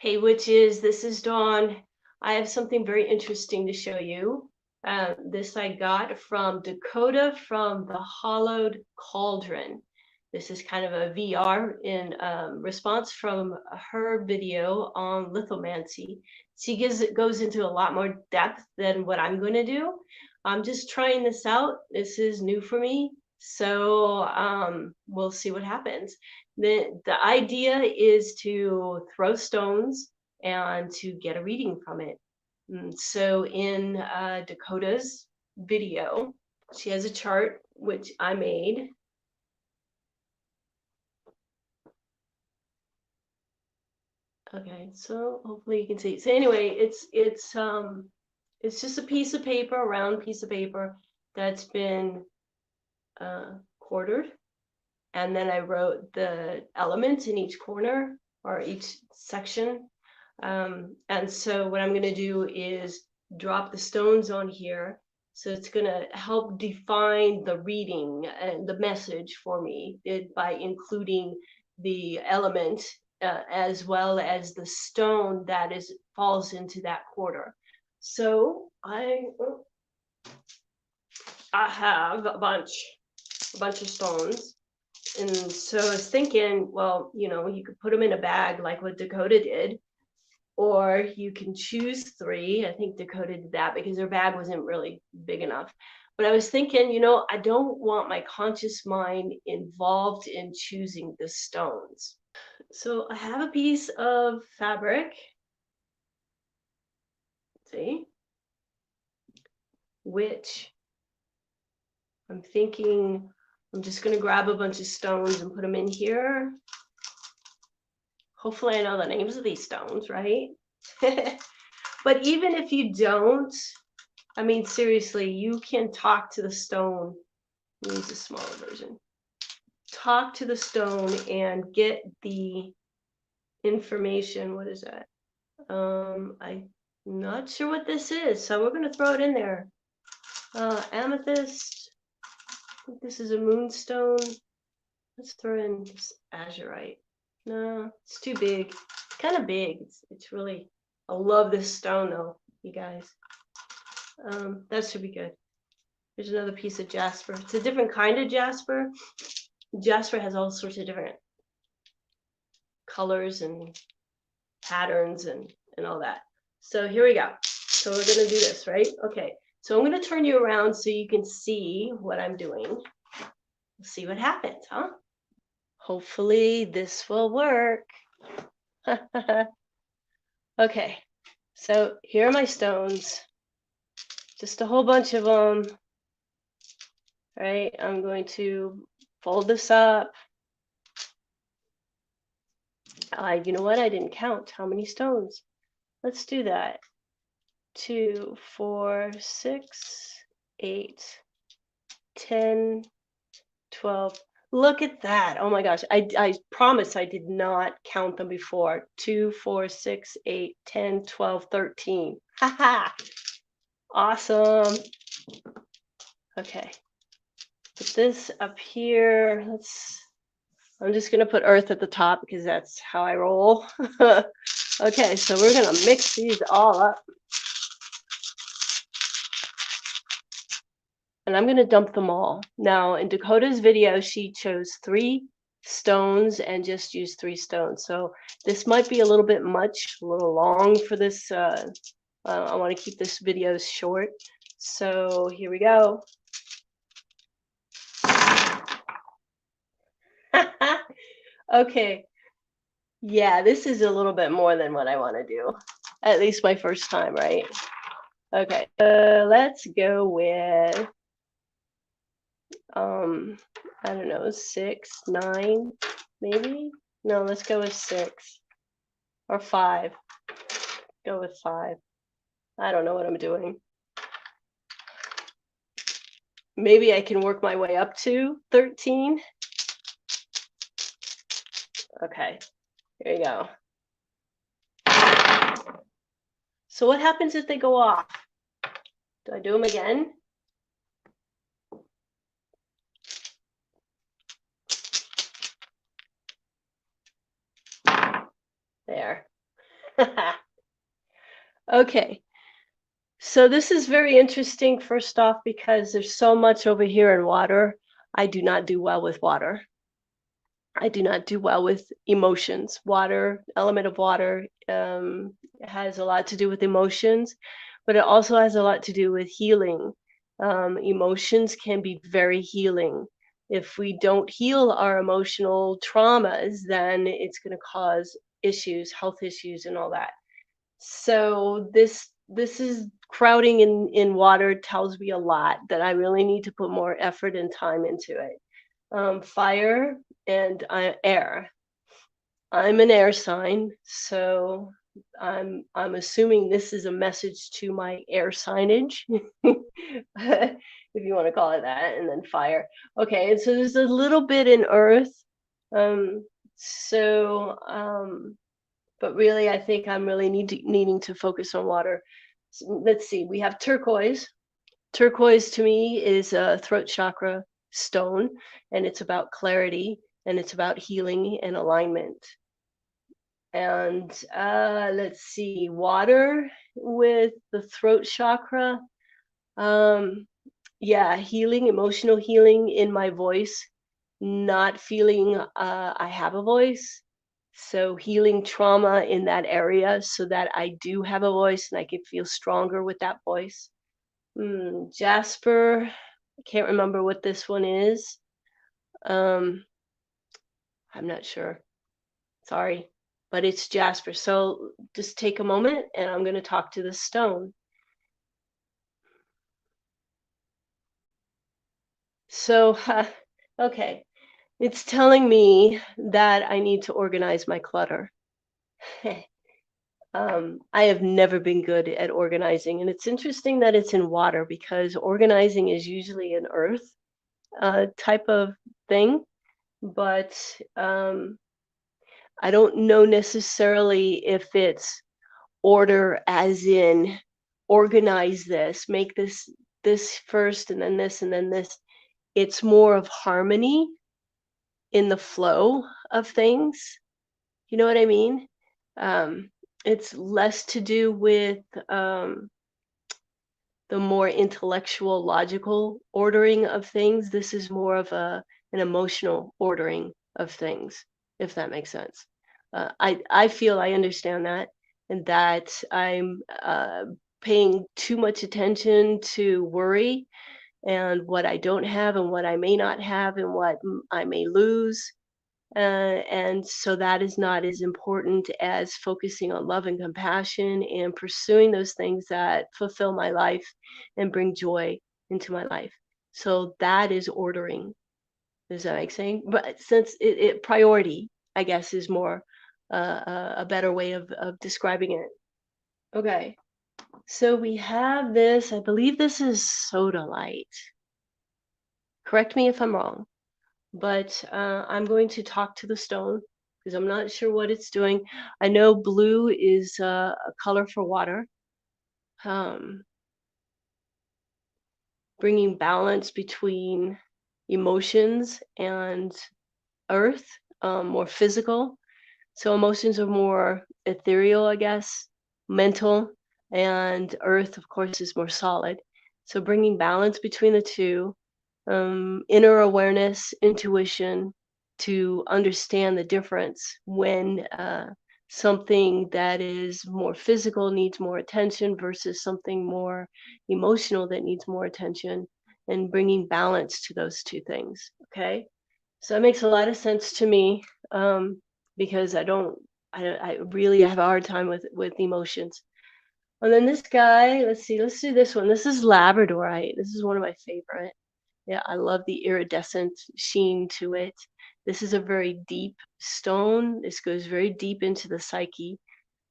Hey witches, this is Dawn. I have something very interesting to show you. This I got from Dakota from the Hallowed Cauldron. This is kind of a VR in response from her video on lithomancy. She goes into a lot more depth than what I'm going to do. I'm just trying this out. This is new for me, so we'll see what happens. The idea is to throw stones and to get a reading from it. So in Dakota's video, she has a chart which I made. Okay, so hopefully you can see. So anyway, it's just a piece of paper, a round piece of paper that's been quartered, and then I wrote the elements in each corner or each section. And so what I'm going to do is drop the stones on here. So it's going to help define the reading and the message for me by including the element as well as the stone that falls into that quarter. So I have a bunch of stones. And so I was thinking, well, you could put them in a bag like what Dakota did, or you can choose 3. I think Dakota did that because her bag wasn't really big enough. But I was thinking, I don't want my conscious mind involved in choosing the stones. So I have a piece of fabric, see, which I'm thinking I'm just going to grab a bunch of stones and put them in here. Hopefully I know the names of these stones, right? But even if you don't, I mean, seriously, you can talk to the stone. I'll use a smaller version. Talk to the stone and get the information. What is that? I'm not sure what this is, so we're going to throw it in there. Amethyst. I think this is a moonstone. Let's throw in this azurite. No, it's too big. It's kind of big. It's really, I love this stone though, you guys. That should be good. There's another piece of jasper. It's a different kind of jasper. Jasper has all sorts of different colors and patterns and all that. So here we go. So we're going to do this, right? Okay. So I'm going to turn you around so you can see what I'm doing. We'll see what happens, huh? Hopefully this will work. Okay. So here are my stones. Just a whole bunch of them. All right. I'm going to fold this up. You know what? I didn't count how many stones. Let's do that. 2, 4, 6, 8, 10, 12. Look at that. Oh my gosh. I promise I did not count them before. 2, 4, 6, 8, 10, 12, 13. Haha. Awesome. Okay. Put this up here. I'm just going to put earth at the top because that's how I roll. Okay, so we're going to mix these all up. And I'm going to dump them all. Now, in Dakota's video, she chose 3 stones and just used 3 stones. So this might be a little bit much, a little long for this. I want to keep this video short. So here we go. Okay. Yeah, this is a little bit more than what I want to do. At least my first time, right? Okay. Let's go with I don't know, 6, 9, maybe? No, let's go with 6 or 5. Go with 5. I don't know what I'm doing. Maybe I can work my way up to 13. Okay, here you go. So what happens if they go off? Do I do them again? There. Okay, so this is very interesting, first off, because there's so much over here in water. I do not do well with water. I do not do well with emotions. Water, element of water, has a lot to do with emotions, but it also has a lot to do with healing. Emotions can be very healing. If we don't heal our emotional traumas, then it's going to cause issues, health issues, and all that. So this is crowding in water tells me a lot that I really need to put more effort and time into it. Fire and air. I'm an air sign, so I'm assuming this is a message to my air signage, if you want to call it that, and then fire. Okay, and so there's a little bit in earth. Um, so but really, I think I'm really needing to focus on water. Let's see. We have turquoise. Turquoise to me is a throat chakra stone, and it's about clarity and it's about healing and alignment. And let's see, water with the throat chakra. Um, yeah, healing, emotional healing in my voice, not feeling I have a voice. So healing trauma in that area so that I do have a voice and I can feel stronger with that voice. Jasper, I can't remember what this one is. Um, I'm not sure. Sorry, but it's Jasper. So just take a moment and I'm going to talk to the stone. So, okay, it's telling me that I need to organize my clutter. I have never been good at organizing, and it's interesting that it's in water because organizing is usually an earth type of thing, but I don't know necessarily if it's order as in organize this, make this first and then this and then this. It's more of harmony in the flow of things. You know what I mean? Um, it's less to do with the more intellectual, logical ordering of things. This is more of an emotional ordering of things, if that makes sense. I feel I understand that, and that I'm paying too much attention to worry and what I don't have and what I may not have and what I may lose. And so that is not as important as focusing on love and compassion and pursuing those things that fulfill my life and bring joy into my life. So that is ordering. Does that make sense? But since it priority, I guess, is more a better way of describing it. Okay. So we have this, I believe this is soda light. Correct me if I'm wrong. But I'm going to talk to the stone because I'm not sure what it's doing. I know blue is a color for water, um, bringing balance between emotions and earth, more physical. So emotions are more ethereal, I guess, mental, and earth, of course, is more solid. So bringing balance between the two, inner awareness, intuition, to understand the difference when something that is more physical needs more attention versus something more emotional that needs more attention, and bringing balance to those two things. Okay. So that makes a lot of sense to me, because I really have a hard time with emotions. And then this guy, let's see, let's do this one. This is Labradorite. This is one of my favorite. Yeah, I love the iridescent sheen to it. This is a very deep stone. This goes very deep into the psyche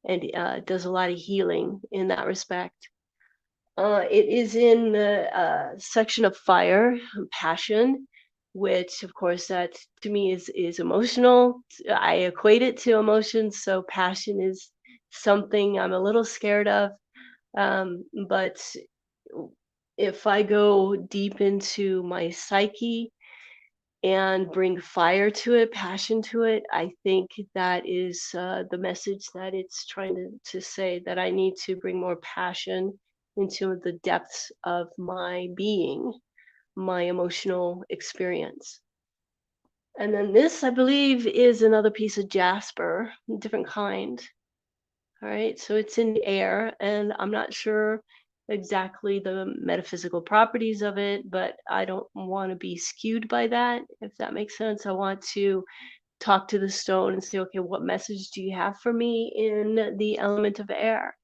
and does a lot of healing in that respect. It is in the section of fire, passion, which of course that to me is emotional. I equate it to emotions, so passion is something I'm a little scared of. But if I go deep into my psyche, and bring fire to it, passion to it. I think that is the message that it's trying to say, that I need to bring more passion into the depths of my being, my emotional experience. And then this, I believe, is another piece of jasper, a different kind. All right, so it's in the air, and I'm not sure exactly the metaphysical properties of it, but I don't want to be skewed by that, if that makes sense. I want to talk to the stone and say, okay, what message do you have for me in the element of air?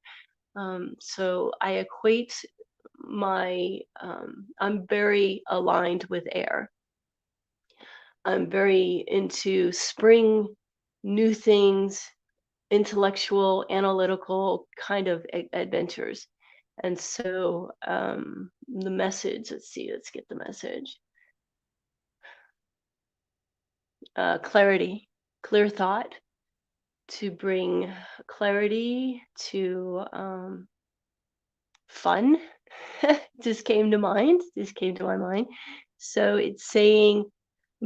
So I equate I'm very aligned with air. I'm very into spring, new things, intellectual, analytical kind of adventures. And so the message, let's see, let's get the message. Clarity, clear thought, to bring clarity to fun. Just came to mind, just came to my mind. So it's saying,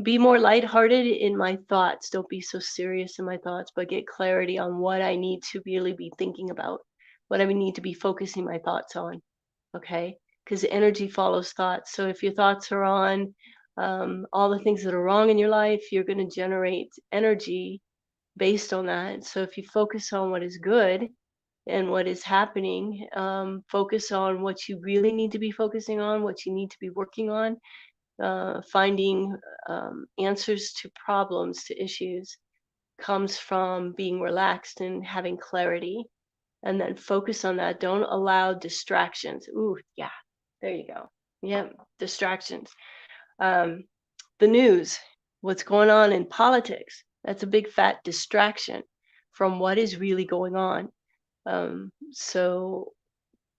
be more lighthearted in my thoughts. Don't be so serious in my thoughts, but get clarity on what I need to really be thinking about, what I need to be focusing my thoughts on. Okay? Because energy follows thoughts. So if your thoughts are on all the things that are wrong in your life, you're going to generate energy based on that. So if you focus on what is good and what is happening, focus on what you really need to be focusing on, what you need to be working on, finding answers to problems, to issues, comes from being relaxed and having clarity. And then focus on that. Don't allow distractions. Ooh, yeah, there you go. Yep, distractions. Um, the news, what's going on in politics, that's a big fat distraction from what is really going on. So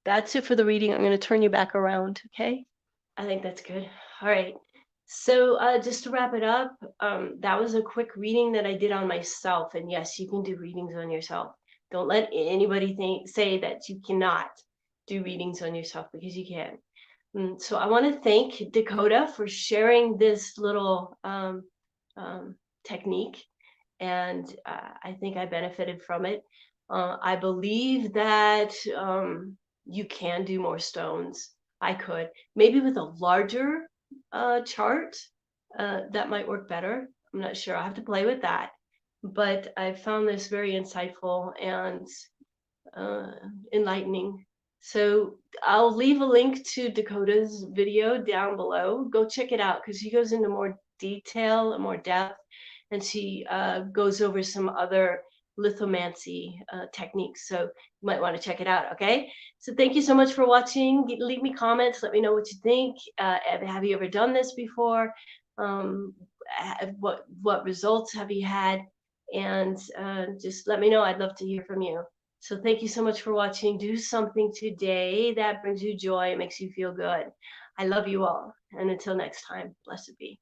that's it for the reading. I'm going to turn you back around, okay? I think that's good. All right. So just to wrap it up, that was a quick reading that I did on myself. And yes, you can do readings on yourself. Don't let anybody say that you cannot do readings on yourself, because you can. So I want to thank Dakota for sharing this little technique, and I think I benefited from it. I believe that you can do more stones. I could, maybe with a larger chart, that might work better. I'm not sure. I have to play with that. But I found this very insightful and enlightening. So I'll leave a link to Dakota's video down below. Go check it out, because she goes into more detail and more depth, and she goes over some other lithomancy techniques. So you might want to check it out. Okay. So thank you so much for watching. Leave me comments. Let me know what you think. Have you ever done this before? What results have you had? And just let me know. I'd love to hear from you. So thank you so much for watching. Do something today that brings you joy, makes you feel good. I love you all. And until next time, blessed be.